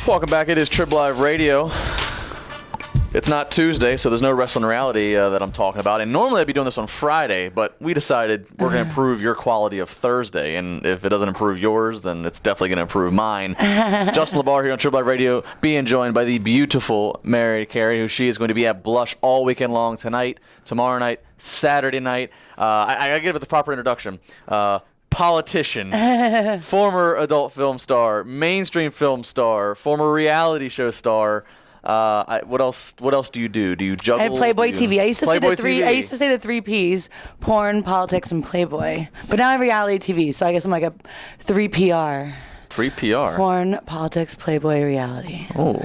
Welcome back. It is Trib Live Radio. It's not Tuesday, so there's no Wrestling Reality that I'm talking about. And normally I'd be doing this on Friday, but we decided we're going to improve your quality of Thursday. And if it doesn't improve yours, then it's definitely going to improve mine. Justin LeBar here on Trib Live Radio, being joined by the beautiful Mary Carey, who she is going to be at Blush all weekend long tonight, tomorrow night, Saturday night. I got to give it the proper introduction. Politician, former adult film star, mainstream film star, former reality show star. What else do you do? Do you juggle? And Playboy TV. I used to Playboy say the three P's: porn, politics, and Playboy. But now I have reality TV, so I guess I'm like a 3PR. 3PR. Porn, politics, Playboy, reality. Oh,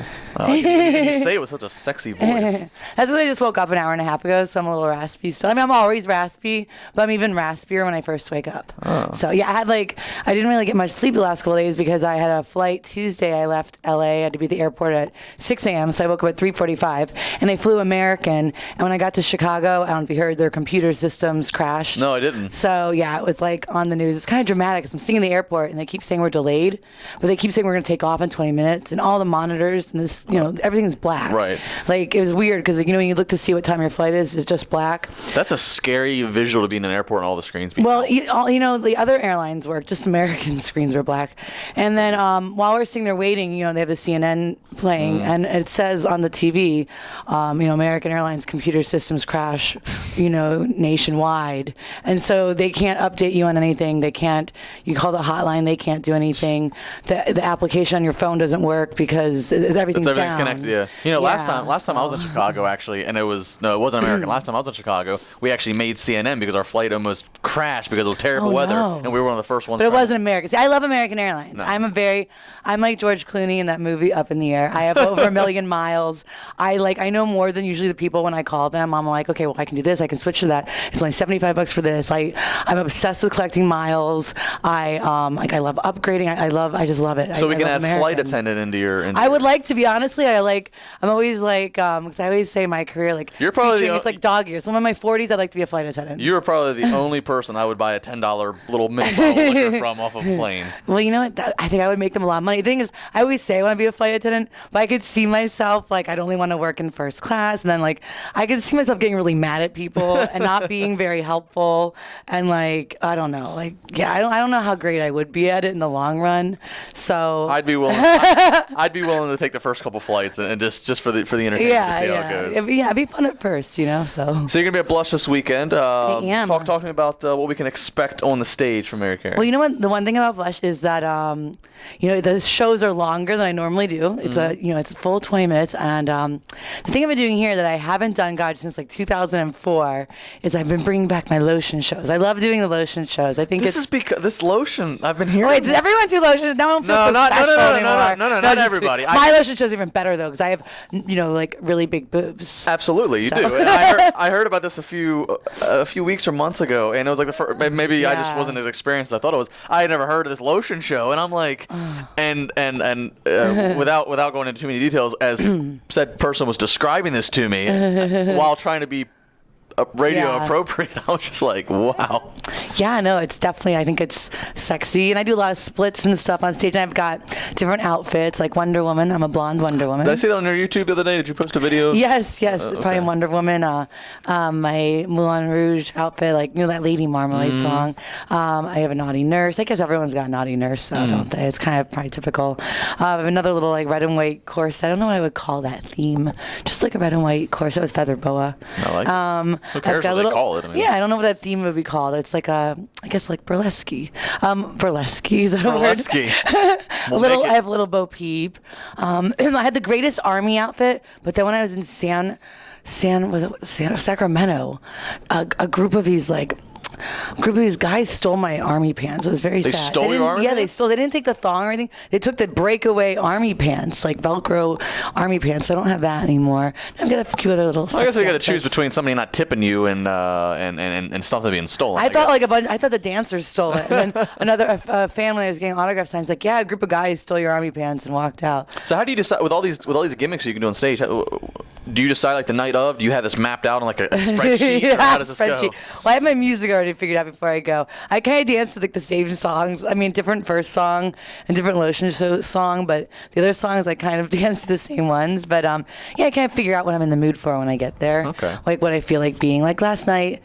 you say it with such a sexy voice. That's what I just woke up an hour and a half ago, so I'm a little raspy still. I mean, I'm always raspy, but I'm even raspier when I first wake up. Oh. So yeah, I didn't really get much sleep the last couple of days because I had a flight Tuesday. I left LA. I had to be at the airport at 6 a.m., so I woke up at 3:45, and I flew American. And when I got to Chicago, I don't know if you heard, their computer systems crashed. No, I didn't. So yeah, it was like on the news. It's kind of dramatic because I'm sitting in the airport, and they keep saying we're delayed. But they keep saying we're going to take off in 20 minutes, and all the monitors and this, everything's black. Right. Like, it was weird because, when you look to see what time your flight is, it's just black. That's a scary visual to be in an airport and all the screens being Well, the other airlines work, just American screens were black. And then while we're sitting there waiting, they have the CNN playing, and it says on the TV, American Airlines computer systems crash, nationwide. And so they can't update you on anything. They can't, you call the hotline, they can't do anything. The application on your phone doesn't work because everything's down. Connected. Yeah. Last time I was in Chicago actually, and it wasn't American. Last time I was in Chicago, we actually made CNN because our flight almost crashed because it was terrible weather, and we were one of the first ones. But it wasn't American. See, I love American Airlines. No. I'm like George Clooney in that movie Up in the Air. I have over 1 million miles. I know more than usually the people when I call them. I'm like, okay, well, I can do this. I can switch to that. It's only $75 for this. I'm obsessed with collecting miles. I love upgrading. I just love it. So we can add American. flight attendant into your. I would like to be honestly. I'm always like, because I always say my career you're probably it's like dog years. So in my 40s, I'd like to be a flight attendant. You are probably the only person I would buy a $10 little mini bottle of liquor from off a plane. Well, you know what? I think I would make them a lot of money. The thing is, I always say I want to be a flight attendant, but I could see myself I'd only want to work in first class, and then I could see myself getting really mad at people and not being very helpful, and I don't know, I don't know how great I would be at it in the long run. So I'd be willing. I'd be willing to take the first couple flights and just for the entertainment to see how it goes. It'd be fun at first, So you're gonna be at Blush this weekend. I am. Talk to me about what we can expect on the stage from Mary Carey. Well, you know what? The one thing about Blush is that the shows are longer than I normally do. It's it's a full 20 minutes, and the thing I've been doing here that I haven't done, since 2004 is I've been bringing back my lotion shows. I love doing the lotion shows. I think this is because this lotion I've been hearing. Wait, does everyone do lotions? No, I don't feel so special anymore. No, not everybody. My lotion show is even better though because I have really big boobs. Absolutely, you do. And I heard about this a few weeks or months ago, and it was like the first. Maybe I just wasn't as experienced as I thought it was. I had never heard of this lotion show, and I'm like, and without going into too many details, as said person was describing this to me while trying to be radio appropriate, I was just like, wow. Yeah, no, it's definitely, I think it's sexy. And I do a lot of splits and stuff on stage. And I've got different outfits, like Wonder Woman. I'm a blonde Wonder Woman. Did I see that on your YouTube the other day? Did you post a video? Yes, probably in Wonder Woman. My Moulin Rouge outfit, that Lady Marmalade song. I have a naughty nurse. I guess everyone's got a naughty nurse, though, don't they? It's kind of probably typical. I have another little red and white corset. I don't know what I would call that theme. Just like a red and white corset with feather boa. I like it. Who cares what they call it? I don't know what that theme would be called. It's I guess burlesque. Burlesque, is that a word? Burlesque. I have a little Bo Peep. I had the greatest army outfit, but then when I was in Sacramento, a group of these guys stole my army pants. It was very sad. They stole your army pants? They didn't take the thong or anything. They took the breakaway army pants, Velcro army pants. I don't have that anymore. I've got a few other little. I guess you got to choose between somebody not tipping you and stuff that being stolen. I thought I thought the dancers stole it, and then another family was getting autograph signs. A group of guys stole your army pants and walked out. So how do you decide with all these gimmicks you can do on stage? do you decide like the night of? Do you have this mapped out on like a spreadsheet? Or how does this go? Well, I have my music already figured out before I go. I kind of dance to like the same songs. I mean, different first song and different Lotion song, but the other songs I kind of dance to the same ones. But yeah, I kind of figure out what I'm in the mood for when I get there. Okay. Like what I feel like being. Like last night,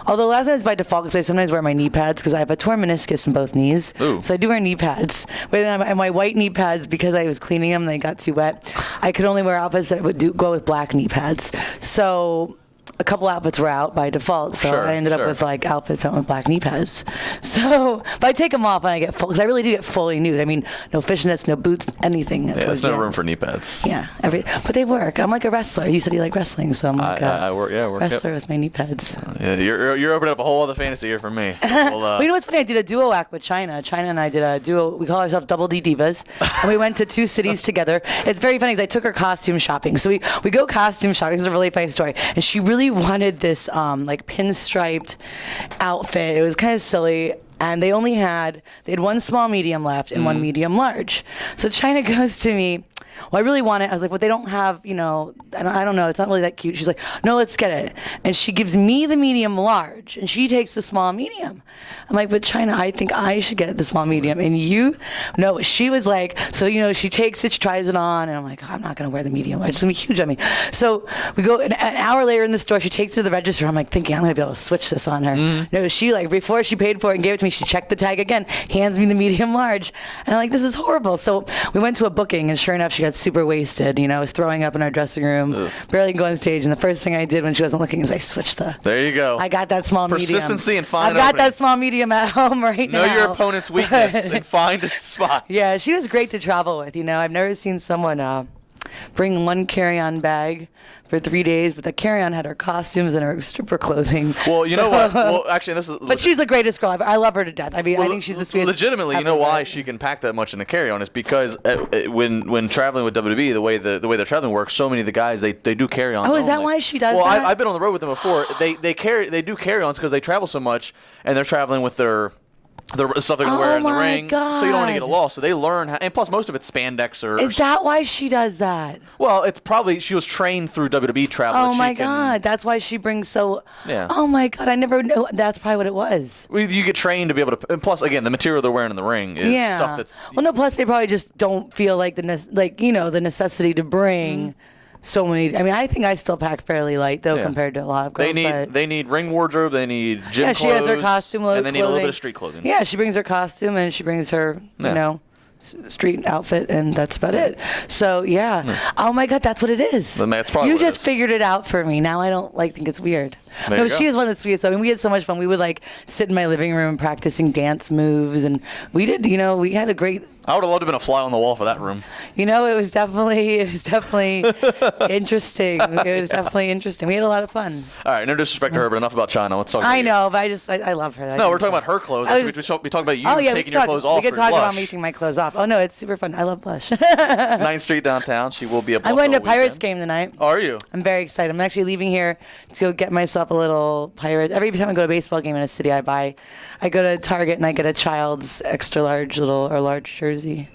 although last night was by default because I sometimes wear my knee pads because I have a torn meniscus in both knees. Ooh. So I do wear knee pads. But and my white knee pads, because I was cleaning them, they got too wet. I could only wear outfits that would go with black knee pads. So a couple outfits were out by default, so I ended up with like outfits out with black knee pads. So, but I take them off when I get full, because I really do get fully nude. I mean, no fishnets, no boots, anything. Yeah, there's no room for knee pads. Yeah, but they work. I'm like a wrestler. You said you like wrestling, so I'm like a wrestler with my knee pads. Yeah, you're opening up a whole other fantasy here for me. Well, you know what's funny? I did a duo act with China. China and I did a duo. We call ourselves Double D Divas, and we went to 2 cities together. It's very funny because I took her costume shopping. So we go costume shopping. This is a really funny story, and she really wanted this like pinstriped outfit. It was kind of silly. And they had one small medium left and one medium large. So China goes to me, well, I really want it. I was like, well, they don't have, I don't know. It's not really that cute. She's like, no, let's get it. And she gives me the medium large and she takes the small medium. I'm like, but China, I think I should get the small medium. And no, she was like, so, she takes it, she tries it on. And I'm like, I'm not going to wear the medium large. It's going to be huge on me. So we go an hour later in the store, she takes it to the register. I'm like thinking, I'm going to be able to switch this on her. No, she before she paid for it and gave it to me, she checked the tag again, hands me the medium large. And I'm like, this is horrible. So we went to a booking and sure enough, she got super wasted, was throwing up in our dressing room, barely going on stage. And the first thing I did when she wasn't looking is I switched There you go. I got that small medium. Persistence and find I've got that small medium at home right now. Know your opponent's weakness and find a spot. Yeah, she was great to travel with. I've never seen someone bring one carry-on bag for 3 days, but the carry-on had her costumes and her stripper clothing. Well, you know what? Well, actually, this is. But she's the greatest girl ever. I love her to death. I mean, I think she's the sweetest. Legitimately, you know why she can pack that much in a carry-on is because when traveling with WWE, the way their traveling works, so many of the guys they do carry-ons. Oh, is that why she does that? Well, I've been on the road with them before. They do carry-ons because they travel so much and they're traveling with the stuff they're going to wear in the ring. God. So you don't want to get lost. So they learn how, and plus most of it's spandex or... Is that why she does that? Well, it's probably... She was trained through WWE travel. Oh, my God. That's why she brings so... Yeah. Oh, my God. I never knew. That's probably what it was. You get trained to be able to... And plus, again, the material they're wearing in the ring is stuff that's... Well, no, plus they probably just don't feel like the necessity to bring... So many. I mean, I think I still pack fairly light though compared to a lot of girls. They need ring wardrobe. They need gym clothes. She has her costume, and they need a little bit of street clothing. Yeah, she brings her costume and she brings her, street outfit, and that's about it. So oh my God, that's what it is. That's probably you what it just is. figured it out for me. Now I don't think it's weird. No, she was one of the sweetest. I mean, we had so much fun. We would sit in my living room practicing dance moves, and we did. We had a great. I would have loved to have been a fly on the wall for that room. It was definitely interesting. It was definitely interesting. We had a lot of fun. All right, no disrespect to her, but enough about China. Let's talk about I know, but I love her. No, we're talking about her clothes. We talking about you taking your clothes off. We could talk Blush. about me taking my clothes off. Oh, no, it's super fun. I love Blush. 9th Street downtown. She will be a Blush. I'm going to a Pirates game tonight. Are you? I'm very excited. I'm actually leaving here to go get myself a little Pirates. Every time I go to a baseball game in a city, I go to Target and I get a child's extra large large jersey.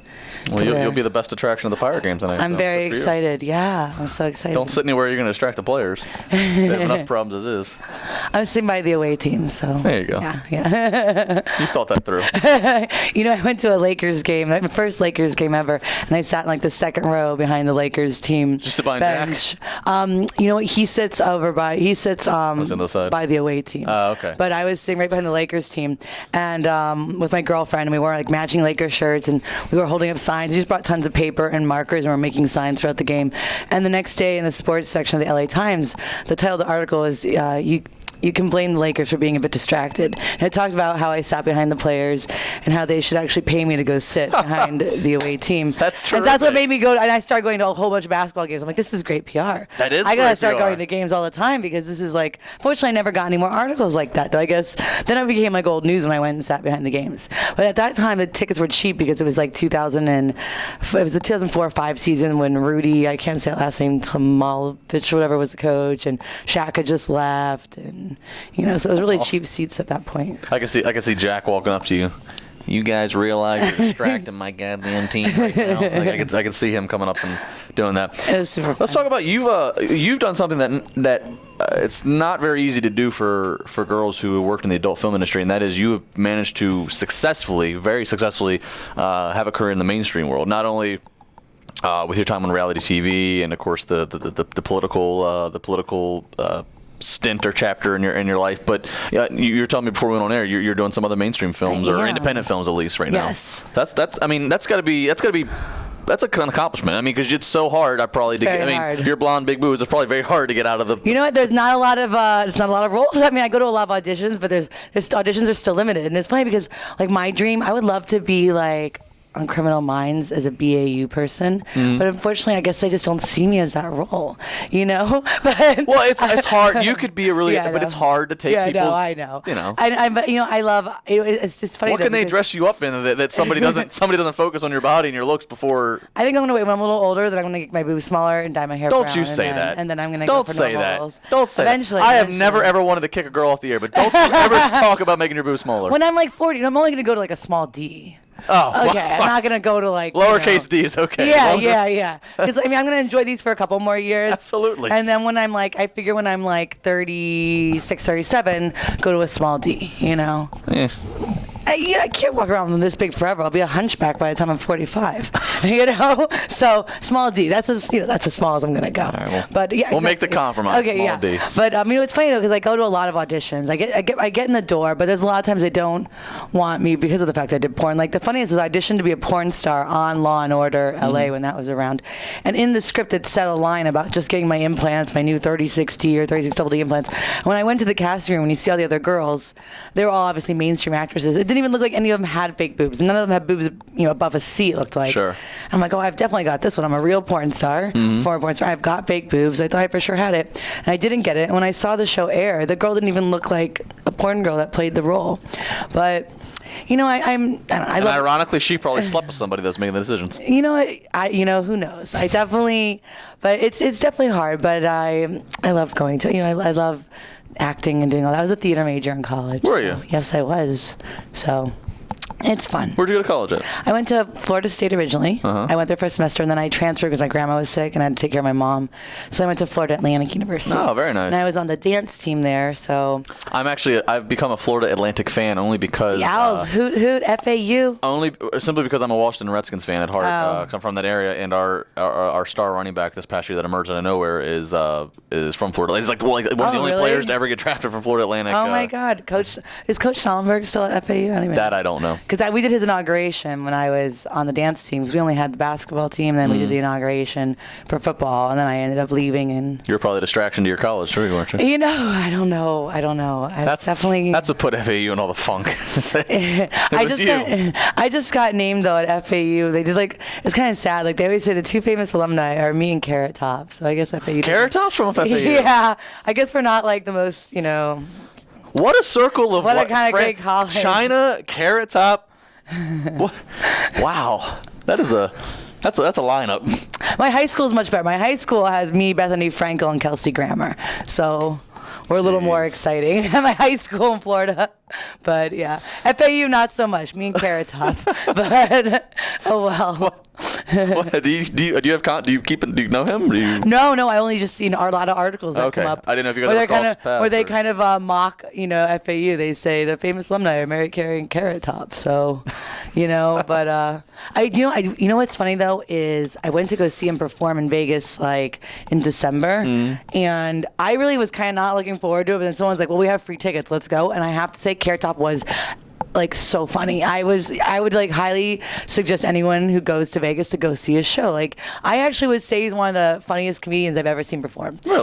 Well, you'll be the best attraction of the Pirate game tonight. I'm very excited. Yeah, I'm so excited. Don't sit anywhere you're going to distract the players. They have enough problems as is. I'm sitting by the away team, so. There you go. Yeah. You thought that through. I went to a Lakers game, my first Lakers game ever, and I sat in the second row behind the Lakers team. Just sit behind bench. Jack? You know what? He sits by the away team. Oh, okay. But I was sitting right behind the Lakers team, and with my girlfriend, and we wore matching Lakers shirts, and we were holding up signs. We just brought tons of paper and markers, and we're making signs throughout the game. And the next day in the sports section of the LA Times, the title of the article is you can blame the Lakers for being a bit distracted. And it talks about how I sat behind the players and how they should actually pay me to go sit behind the away team. That's true. And that's what made me go. And I started going to a whole bunch of basketball games. I'm like, this is great PR. That is. I gotta start going to games all the time because this is fortunately, I never got any more articles like that. Though I guess then I became old news when I went and sat behind the games. But at that time, the tickets were cheap because it was 2000 and it was the 2004-05 season when Rudy, I can't say that last name, Tomalovich, whatever, was the coach, and Shaq had just left, and so it was really cheap seats at that point. I can see Jack walking up to you. you guys realize you're distracting my goddamn team right now. Like, I could see him coming up and doing that. It was super fun. Let's talk about you've done something that it's not very easy to do for girls who worked in the adult film industry, and that is you have managed to very successfully, have a career in the mainstream world. Not only with your time on reality TV and of course the political stint or chapter in your life, but you were telling me before we went on air you're doing some other mainstream films or independent films at least right now. Yes. That's gotta be that's an accomplishment. I mean, because it's so hard. Hard. Your blonde big boobs. It's probably very hard to get out of the. You know what? There's not a lot of roles. I mean, I go to a lot of auditions, but there's auditions are still limited, and it's funny because like my dream, I would love to be like on Criminal Minds as a BAU person, but unfortunately, I guess they just don't see me as that role, you know. But well, it's hard. You could be a really, but it's hard to take people's. I know. You know. But I love. It's just funny. What can they dress you up in that somebody doesn't focus on your body and your looks before? I think I'm gonna wait when I'm a little older. Then I'm gonna get my boobs smaller and dye my hair brown. Don't you say that. And then I'm gonna don't go for say normal that. roles. Don't say eventually, that. I have never ever wanted to kick a girl off the air, but don't you ever talk about making your boobs smaller. When I'm like 40, I'm only gonna go to like a small D. Oh, okay. I'm not gonna go to like lowercase d is okay. Yeah. Because I mean, I'm gonna enjoy these for a couple more years. Absolutely. And then when I'm like, I figure when I'm like 36, 37, go to a small D. You know. Yeah. I can't walk around with this big forever. I'll be a hunchback by the time I'm 45. You know, so small D. That's as small as I'm gonna go. Right, well, but yeah, we'll make the compromise. Okay, small D. But it's funny though because I go to a lot of auditions. I get in the door, but there's a lot of times they don't want me because of the fact I did porn. Like the funniest is I auditioned to be a porn star on Law and Order LA when that was around, and in the script it said a line about just getting my implants, my new 36D or 36D implants. And when I went to the casting room and you see all the other girls, they were all obviously mainstream actresses. It didn't even look like any of them had fake boobs. None of them had boobs, above a C. It looked like. Sure. I'm like, oh, I've definitely got this one. I'm a real porn star, former porn star. I've got fake boobs. I thought I for sure had it, and I didn't get it. And when I saw the show air, the girl didn't even look like a porn girl that played the role. But ironically, she probably slept with somebody that's making the decisions. You know what? Who knows? I definitely, but it's definitely hard. But I love going to. I love acting and doing all that. I was a theater major in college. Were you? Yes, I was. So it's fun. Where'd you go to college at? I went to Florida State originally. I went there for a semester, and then I transferred because my grandma was sick, and I had to take care of my mom. So I went to Florida Atlantic University. Oh, very nice. And I was on the dance team there, so. I've become a Florida Atlantic fan only because. Owls, hoot, FAU. Simply because I'm a Washington Redskins fan at heart, because I'm from that area, and our star running back this past year that emerged out of nowhere is from Florida. He's like one of the only players to ever get drafted from Florida Atlantic. Oh my God, is Coach Schallenberg still at FAU? I don't know. Because we did his inauguration when I was on the dance teams. We only had the basketball team, then we did the inauguration for football, and then I ended up leaving. And you're probably a distraction to your college, too, weren't you? I don't know. That's what put FAU in all the funk. I just got named though at FAU. They did it's kind of sad. Like they always say the two famous alumni are me and Carrot Top. So I guess FAU. Carrot Top's from FAU. Yeah, I guess we're not like the most What a circle of what a kind of great college. China, Carrot Top. Wow, that's a lineup. My high school is much better. My high school has me, Bethany Frankel, and Kelsey Grammer. So we're a little more exciting at my high school in Florida. But yeah, FAU not so much. Me and Carrot Top. But oh well. What, do you know him? No. I only just seen a lot of articles that come up. I didn't know if you guys crossed paths. Where they kind of mock, FAU. They say the famous alumni are Mary Carey and Carrot Top. So, but what's funny though is I went to go see him perform in Vegas in December, and I really was kind of not looking forward to it. But then someone's like, "Well, we have free tickets. Let's go." And I have to say, Carrot Top was so funny. I would highly suggest anyone who goes to Vegas to go see his show. I actually would say he's one of the funniest comedians I've ever seen perform. Really?